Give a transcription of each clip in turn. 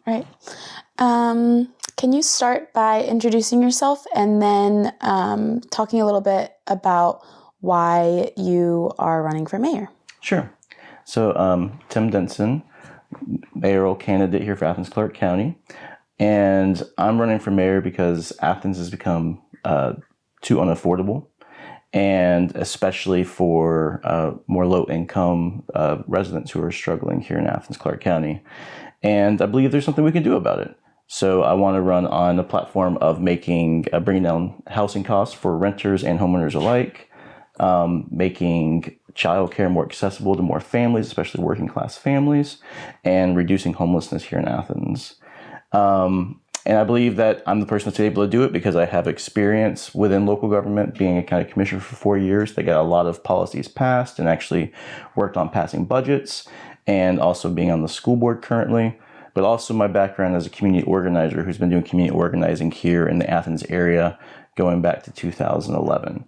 Right. Can you start by introducing yourself and then talking a little bit about why you are running for mayor? Sure. So, Tim Denson, mayoral candidate here for Athens-Clarke County. And I'm running for mayor because Athens has become too unaffordable, and especially for more low-income residents who are struggling here in Athens-Clarke County. And I believe there's something we can do about it. So I want to run on a platform of bringing down housing costs for renters and homeowners alike, making childcare more accessible to more families, especially working class families, and reducing homelessness here in Athens. And I believe that I'm the person that's able to do it because I have experience within local government, being a county commissioner for 4 years. They got a lot of policies passed and actually worked on passing budgets, and also being on the school board currently. But also my background as a community organizer who's been doing community organizing here in the Athens area going back to 2011.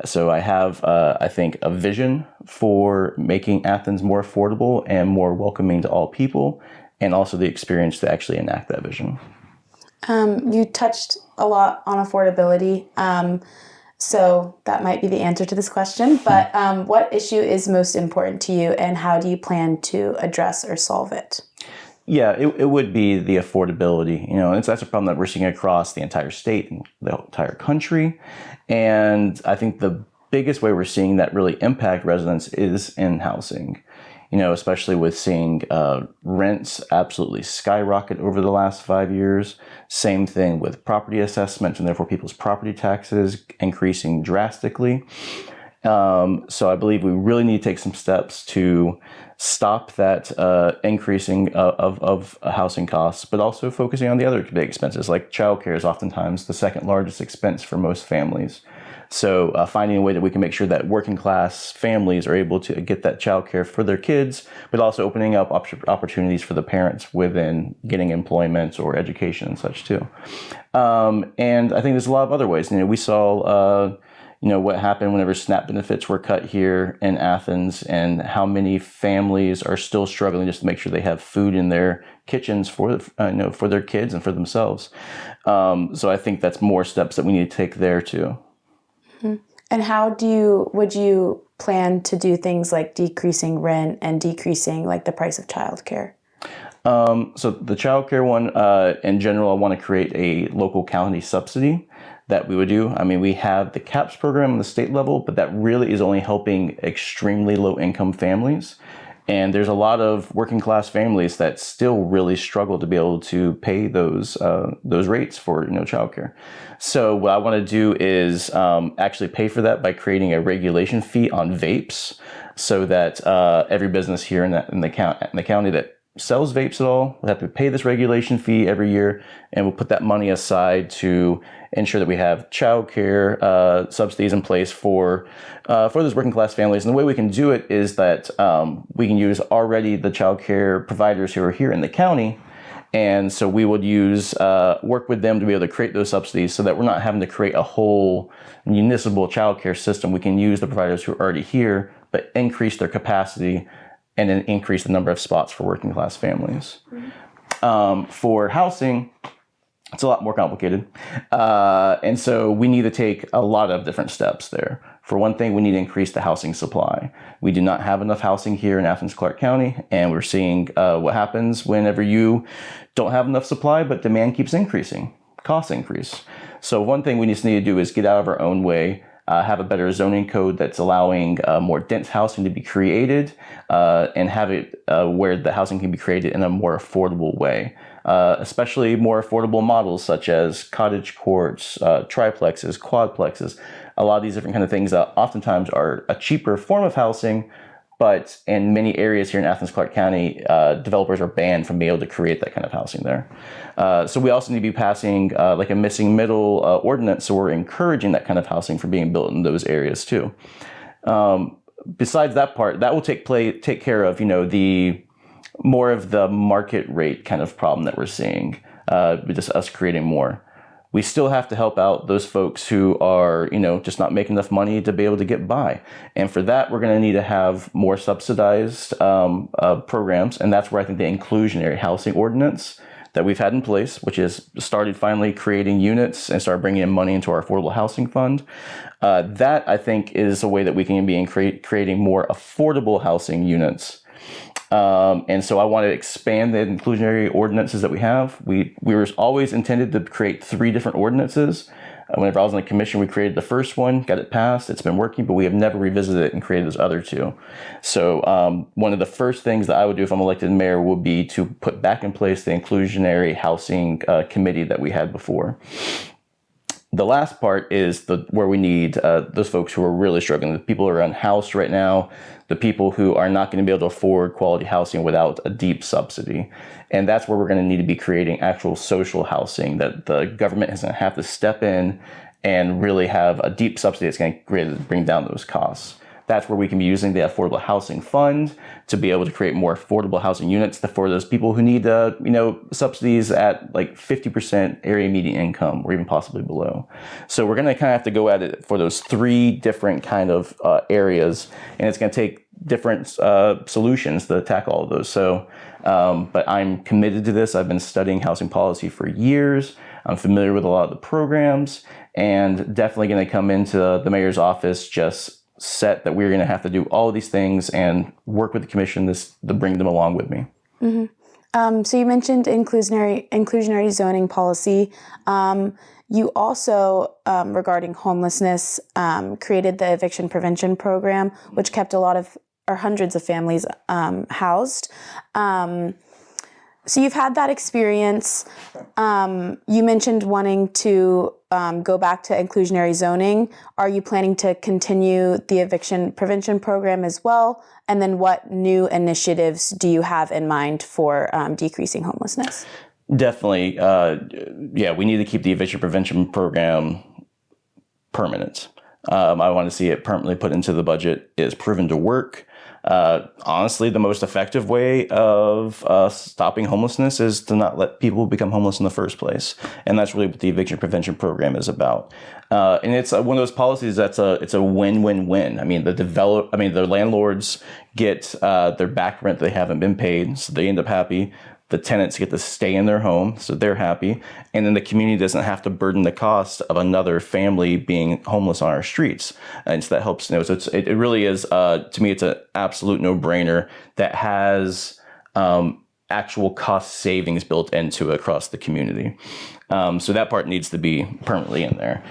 So I have, I think, a vision for making Athens more affordable and more welcoming to all people, and also the experience to actually enact that vision. You touched a lot on affordability, so that might be the answer to this question. But what issue is most important to you, and how do you plan to address or solve it? Yeah, it would be the affordability. That's a problem that we're seeing across the entire state and the entire country. And I think the biggest way we're seeing that really impact residents is in housing. Especially with seeing rents absolutely skyrocket over the last 5 years. Same thing with property assessments, and therefore people's property taxes increasing drastically. So I believe we really need to take some steps to stop that increasing of housing costs, but also focusing on the other big expenses, like childcare is oftentimes the second largest expense for most families. So finding a way that we can make sure that working class families are able to get that childcare for their kids, but also opening up opportunities for the parents within getting employment or education and such too. And I think there's a lot of other ways. We saw what happened whenever SNAP benefits were cut here in Athens, and how many families are still struggling just to make sure they have food in their kitchens for their kids and for themselves. So I think that's more steps that we need to take there too. And how would you plan to do things like decreasing rent and decreasing like the price of childcare? So the childcare one, in general, I want to create a local county subsidy that we would do. I mean, we have the CAPS program on the state level, but that really is only helping extremely low income families. And there's a lot of working class families that still really struggle to be able to pay those rates for childcare. So what I want to do is actually pay for that by creating a regulation fee on vapes, so that every business here in the county that sells vapes at all will have to pay this regulation fee every year, and we'll put that money aside to ensure that we have childcare subsidies in place for those working class families. And the way we can do it is that we can use already the childcare providers who are here in the county, and so we would work with them to be able to create those subsidies, so that we're not having to create a whole municipal childcare system. We can use the providers who are already here, but increase their capacity and then increase the number of spots for working class families. For housing, it's a lot more complicated. And so we need to take a lot of different steps there. For one thing, we need to increase the housing supply. We do not have enough housing here in Athens-Clarke County, and we're seeing what happens whenever you don't have enough supply, but demand keeps increasing, costs increase. So one thing we just need to do is get out of our own way, have a better zoning code that's allowing more dense housing to be created, and have it where the housing can be created in a more affordable way. Especially more affordable models such as cottage courts, triplexes, quadplexes, a lot of these different kind of things that oftentimes are a cheaper form of housing, but in many areas here in Athens-Clarke County, developers are banned from being able to create that kind of housing there. So we also need to be passing like a missing middle ordinance, so we're encouraging that kind of housing for being built in those areas too. Besides that part, that will take care of the more of the market rate kind of problem that we're seeing, just us creating more. We still have to help out those folks who are, just not making enough money to be able to get by. And for that, we're going to need to have more subsidized programs. And that's where I think the inclusionary housing ordinance that we've had in place, which is started finally creating units and started bringing in money into our affordable housing fund. That, I think, is a way that we can be creating more affordable housing units. And so I want to expand the inclusionary ordinances that we have. We were always intended to create 3 different ordinances. Whenever I was on the commission, we created the first one, got it passed, it's been working, but we have never revisited it and created those other 2. So one of the first things that I would do if I'm elected mayor would be to put back in place the inclusionary housing committee that we had before. The last part is where we need those folks who are really struggling, the people who are unhoused right now, the people who are not going to be able to afford quality housing without a deep subsidy. And that's where we're going to need to be creating actual social housing, that the government is going to have to step in and really have a deep subsidy that's going to bring down those costs. That's where we can be using the Affordable Housing Fund to be able to create more affordable housing units for those people who need, subsidies at like 50% area median income or even possibly below. So we're going to kind of have to go at it for those 3 different kind of areas, and it's going to take different solutions to tackle all of those. So, but I'm committed to this. I've been studying housing policy for years. I'm familiar with a lot of the programs, and definitely going to come into the mayor's office just set that we're going to have to do all of these things and work with the commission to bring them along with me. Mm-hmm. So you mentioned inclusionary zoning policy. You also, regarding homelessness, created the eviction prevention program, which kept a lot of or hundreds of families housed. So you've had that experience. You mentioned wanting to go back to inclusionary zoning. Are you planning to continue the eviction prevention program as well? And then what new initiatives do you have in mind for decreasing homelessness? Definitely. We need to keep the eviction prevention program permanent. I want to see it permanently put into the budget. It is proven to work. Honestly, the most effective way of stopping homelessness is to not let people become homeless in the first place, and that's really what the eviction prevention program is about. And it's one of those policies it's a win-win-win. I mean, the landlords get their back rent they haven't been paid, so they end up happy. The tenants get to stay in their home, so they're happy. And then the community doesn't have to burden the cost of another family being homeless on our streets. And so that helps. So it really is, to me, it's an absolute no-brainer that has actual cost savings built into it across the community. So that part needs to be permanently in there.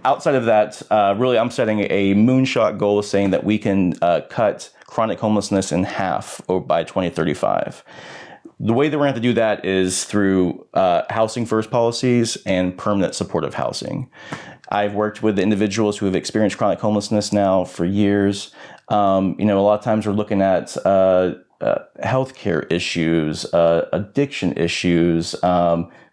Outside of that, really, I'm setting a moonshot goal saying that we can cut chronic homelessness in half by 2035. The way that we're going to have to do that is through housing first policies and permanent supportive housing. I've worked with individuals who have experienced chronic homelessness now for years. A lot of times we're looking at healthcare issues, addiction issues,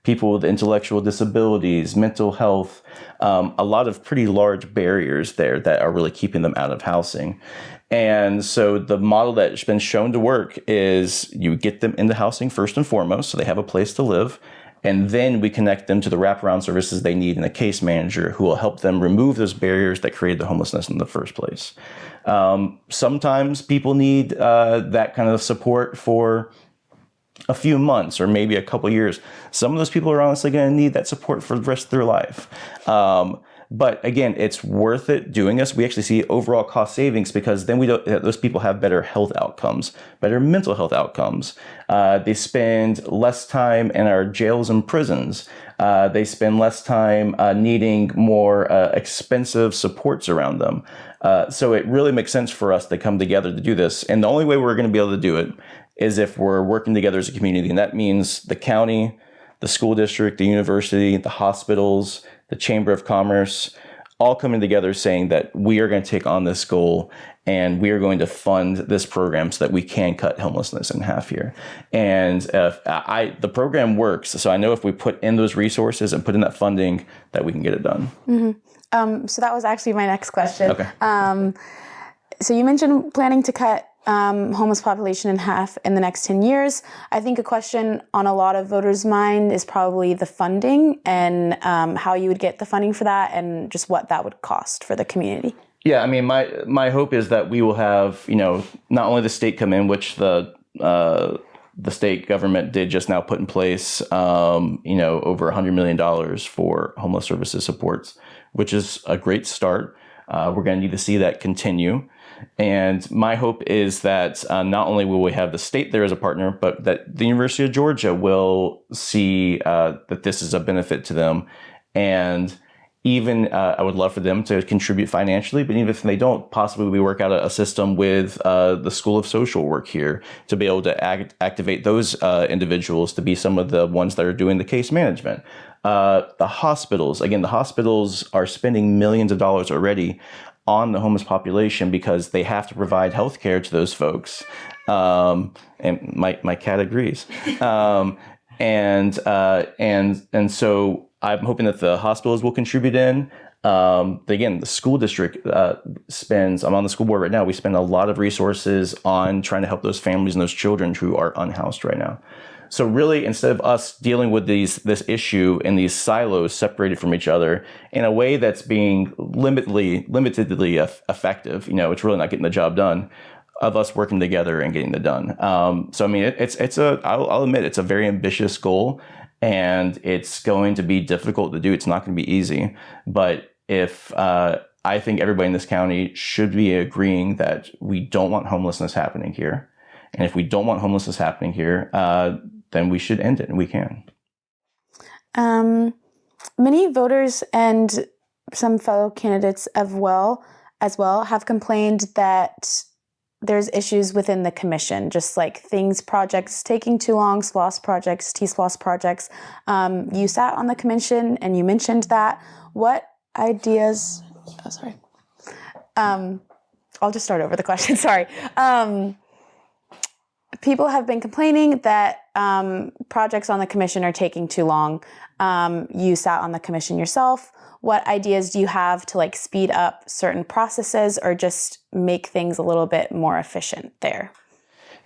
people with intellectual disabilities, mental health, a lot of pretty large barriers there that are really keeping them out of housing. And so the model that's been shown to work is you get them into housing first and foremost, so they have a place to live. And then we connect them to the wraparound services they need and a case manager who will help them remove those barriers that created the homelessness in the first place. Sometimes people need that kind of support for a few months or maybe a couple years. Some of those people are honestly going to need that support for the rest of their life. But again, it's worth it doing this. We actually see overall cost savings because then those people have better health outcomes, better mental health outcomes. They spend less time in our jails and prisons. They spend less time needing more expensive supports around them. So it really makes sense for us to come together to do this. And the only way we're going to be able to do it is if we're working together as a community. And that means the county, the school district, the university, the hospitals, the Chamber of Commerce, all coming together saying that we are going to take on this goal and we are going to fund this program so that we can cut homelessness in half here. And the program works. So I know if we put in those resources and put in that funding that we can get it done. Mm-hmm. So that was actually my next question. Okay. So you mentioned planning to cut homeless population in half in the next 10 years. I think a question on a lot of voters' mind is probably the funding and how you would get the funding for that and just what that would cost for the community. Yeah, I mean, my hope is that we will have, not only the state come in, which the the state government did just now put in place, over $100 million for homeless services supports, which is a great start. We're going to need to see that continue. And my hope is that not only will we have the state there as a partner, but that the University of Georgia will see that this is a benefit to them. And even I would love for them to contribute financially, but even if they don't, possibly we work out a system with the School of Social Work here to be able to activate those individuals to be some of the ones that are doing the case management. The hospitals are spending millions of dollars already on the homeless population because they have to provide health care to those folks. And my cat agrees. And so I'm hoping that the hospitals will contribute in. Again, the school district spends, I'm on the school board right now, we spend a lot of resources on trying to help those families and those children who are unhoused right now. So really, instead of us dealing with this issue in these silos separated from each other in a way that's being limitedly effective, it's really not getting the job done, of us working together and getting it done. So I mean, I'll admit it's a very ambitious goal, and it's going to be difficult to do. It's not going to be easy, but if I think everybody in this county should be agreeing that we don't want homelessness happening here. And if we don't want homelessness happening here, then we should end it, and we can. Many voters and some fellow candidates as well have complained that there's issues within the commission, just like projects taking too long, SPLOST projects, T-SPLOST projects. You sat on the commission and you mentioned that. What ideas? Oh, sorry. I'll just start over the question. Sorry. People have been complaining that projects on the commission are taking too long. You sat on the commission yourself. What ideas do you have to speed up certain processes or just make things a little bit more efficient there?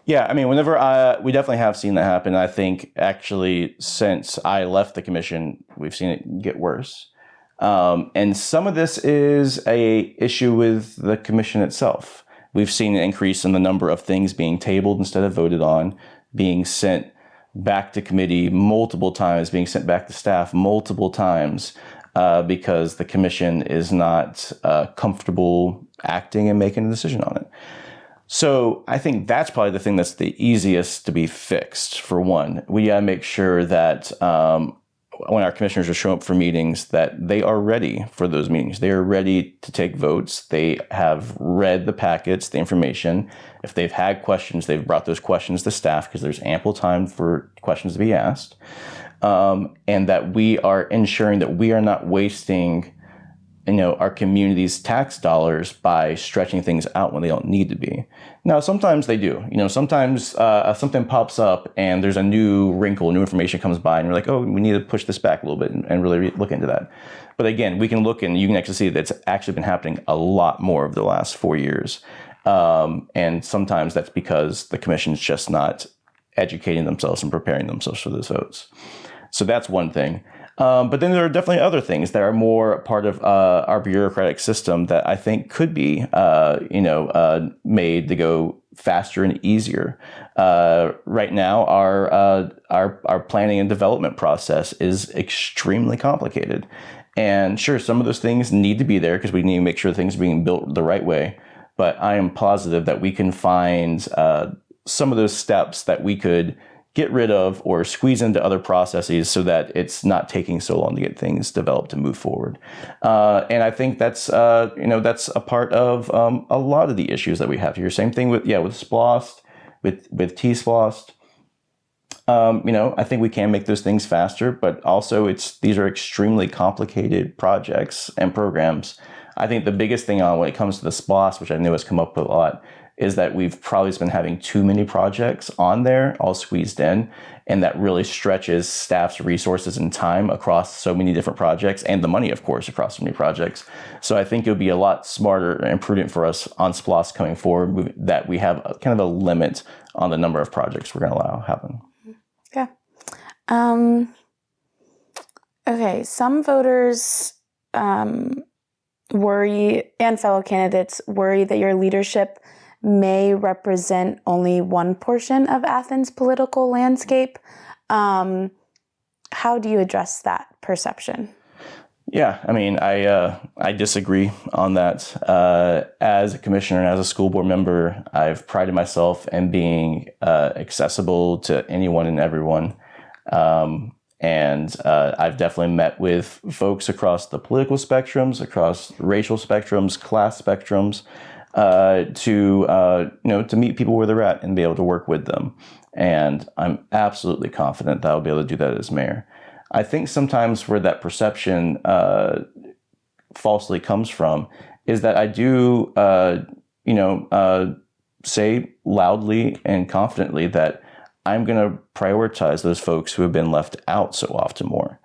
Yeah, I mean, we definitely have seen that happen. I think actually since I left the commission, we've seen it get worse. And some of this is a issue with the commission itself. We've seen an increase in the number of things being tabled instead of voted on, being sent back to committee multiple times, being sent back to staff multiple times, because the commission is not comfortable acting and making a decision on it. So I think that's probably the thing that's the easiest to be fixed. For one, we got to make sure that when our commissioners are showing up for meetings, that they are ready for those meetings. They are ready to take votes. They have read the packets, the information. If they've had questions, they've brought those questions to staff because there's ample time for questions to be asked. And that we are ensuring that we are not wasting our community's tax dollars by stretching things out when they don't need to be. Now, sometimes they do. Sometimes something pops up and there's a new wrinkle, new information comes by, and you're like, oh, we need to push this back a little bit and really look into that. But again, we can look and you can actually see that it's actually been happening a lot more over the last 4 years. And sometimes that's because the commission's just not educating themselves and preparing themselves for those votes. So that's one thing. But then there are definitely other things that are more part of our bureaucratic system that I think could be, made to go faster and easier. Right now, our planning and development process is extremely complicated. And sure, some of those things need to be there because we need to make sure things are being built the right way. But I am positive that we can find some of those steps that we could get rid of or squeeze into other processes so that it's not taking so long to get things developed and move forward. And I think that's a part of a lot of the issues that we have here. Same thing with SPLOST, with T-SPLOST. I think we can make those things faster, but also these are extremely complicated projects and programs. I think the biggest thing when it comes to the SPLOST, which I know has come up with a lot, is that we've probably been having too many projects on there, all squeezed in, and that really stretches staff's resources and time across so many different projects, and the money, of course, across so many projects. So I think it would be a lot smarter and prudent for us on SPLOST coming forward that we have kind of a limit on the number of projects we're going to allow happen. Yeah. Okay, some voters worry, and fellow candidates worry, that your leadership may represent only one portion of Athens' political landscape. How do you address that perception? Yeah, I mean, I disagree on that. As a commissioner and as a school board member, I've prided myself in being accessible to anyone and everyone. And I've definitely met with folks across the political spectrums, across racial spectrums, class spectrums, to meet people where they're at and be able to work with them. And I'm absolutely confident that I'll be able to do that as mayor. I think sometimes where that perception falsely comes from is that I do, say loudly and confidently that I'm going to prioritize those folks who have been left out so often more.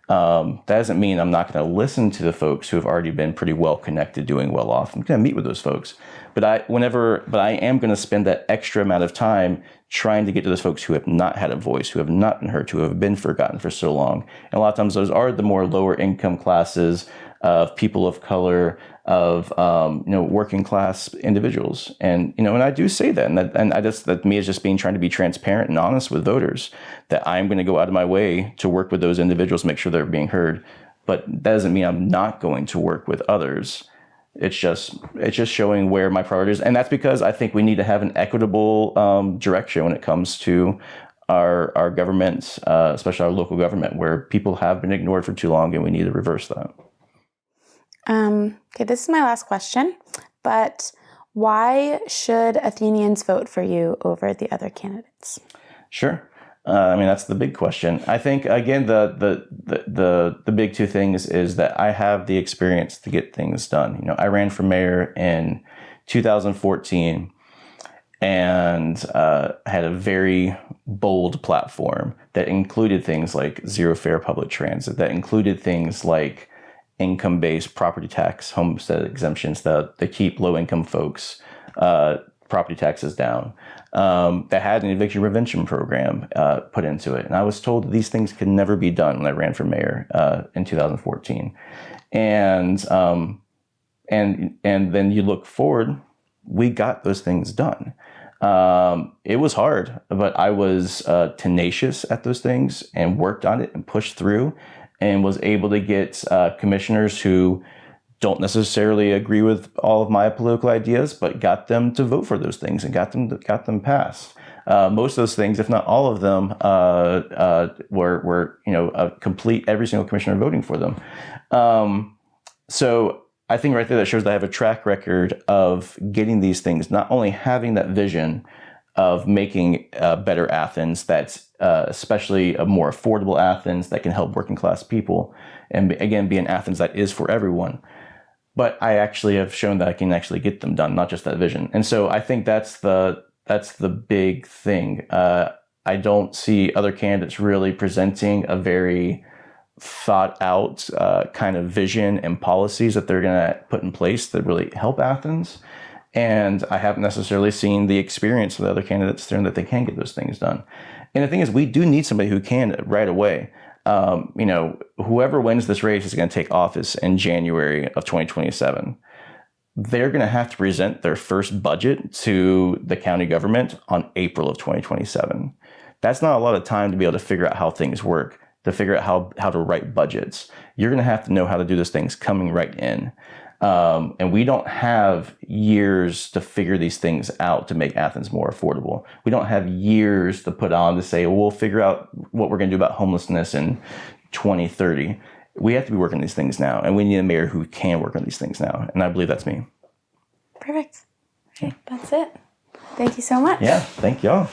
That doesn't mean I'm not going to listen to the folks who have already been pretty well connected, doing well off. I'm going to meet with those folks, but I am going to spend that extra amount of time trying to get to those folks who have not had a voice, who have not been heard, who have been forgotten for so long. And a lot of times those are the more lower income classes of people of color, of working class individuals. And and I do say that, that me is just trying to be transparent and honest with voters, that I'm going to go out of my way to work with those individuals, make sure they're being heard. But that doesn't mean I'm not going to work with others. It's just showing where my priorities, and that's because I think we need to have an equitable direction when it comes to our government, especially our local government, where people have been ignored for too long, and we need to reverse that. Okay, this is my last question, but why should Athenians vote for you over the other candidates? Sure. That's the big question. I think, again, the big two things is that I have the experience to get things done. I ran for mayor in 2014 and had a very bold platform that included things like zero fare public transit, that included things like income-based property tax, homestead exemptions that keep low-income folks property taxes down, that had an eviction prevention program put into it. And I was told that these things could never be done when I ran for mayor in 2014. And then you look forward, we got those things done. It was hard, but I was tenacious at those things and worked on it and pushed through, and was able to get commissioners who don't necessarily agree with all of my political ideas, but got them to vote for those things and got them passed. Most of those things, if not all of them, were complete, every single commissioner voting for them. So I think right there that shows that I have a track record of getting these things, not only having that vision of making a better Athens that's especially a more affordable Athens that can help working class people, and again, be an Athens that is for everyone. But I actually have shown that I can actually get them done, not just that vision. And so I think that's the big thing. I don't see other candidates really presenting a very thought out kind of vision and policies that they're going to put in place that really help Athens. And I haven't necessarily seen the experience of the other candidates there that they can get those things done. And the thing is, we do need somebody who can right away. Whoever wins this race is going to take office in January of 2027. They're going to have to present their first budget to the county government on April of 2027. That's not a lot of time to be able to figure out how things work, to figure out how to write budgets. You're going to have to know how to do those things coming right in. And we don't have years to figure these things out to make Athens more affordable. We don't have years to put on to say, well, we'll figure out what we're going to do about homelessness in 2030. We have to be working these things now, and we need a mayor who can work on these things now. And I believe that's me. Perfect. Okay, that's it. Thank you so much. Yeah, thank y'all.